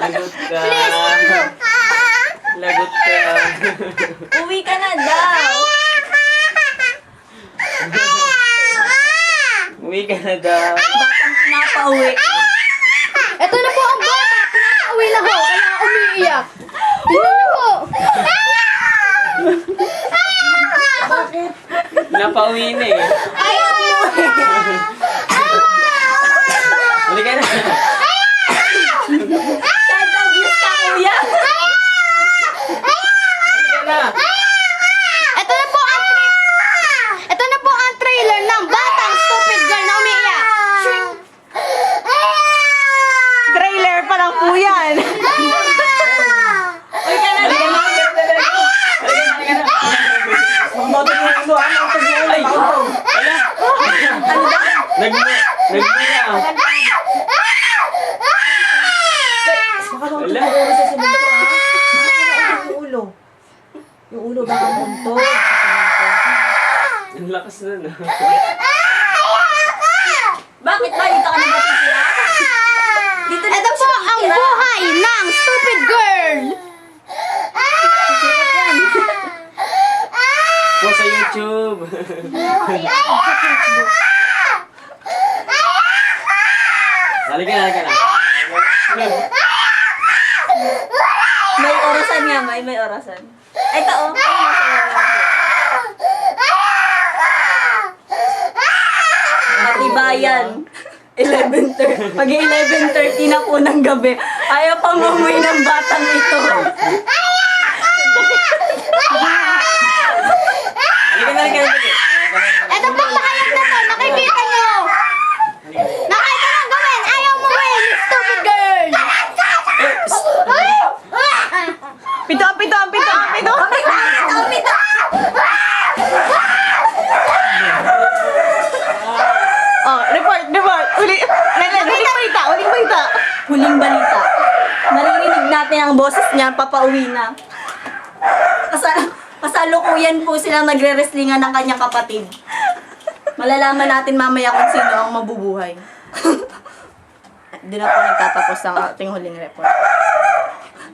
Lagot ka. Lagot ka. Uwi ka na daw. Uwi ka na daw. Batang pinapauwi. Ito na po ang bata. Pinapauwi na ho. Kaya umiiyak. Tingnan niyo po. Napauwi na eh. Ayaw mo. Uli ka na. Child abuse ka, kuya. Uli ka na. Ito na po ang trailer ng Batang Stupid Girl na umiiyak. Trailer pa lang po yan. Uwi ka na daw. Ay! Wala! Nagmula! Wala! Yung ulo baka buntog. Ang lakas na na. Bakit ba? Dito ka na matitira? Dito na Ito po ang buhay ng Stupid Girl. Po sa YouTube! Halika na, halika na. May orasan nga, may orasan. Ito, oh. Matibayan. 11:30. Pag 11:30 na po ng gabi, ayaw pang umuwi ng batang ito. Halika na, halika na. Ito po pakayag na to. Nakikita niyo. Nakita nang gawin. Ayaw mo gawin. Stupid Girl. Pito. Oh, report. Huling balita. Huling balita. Naririnig natin ang boses niya, papauwi na. Kasalukuyan po silang nagre-wrestlingan ng kanyang kapatid. Malalaman natin mamaya kung sino ang mabubuhay. Doon na po nagtatapos ang ating huling report.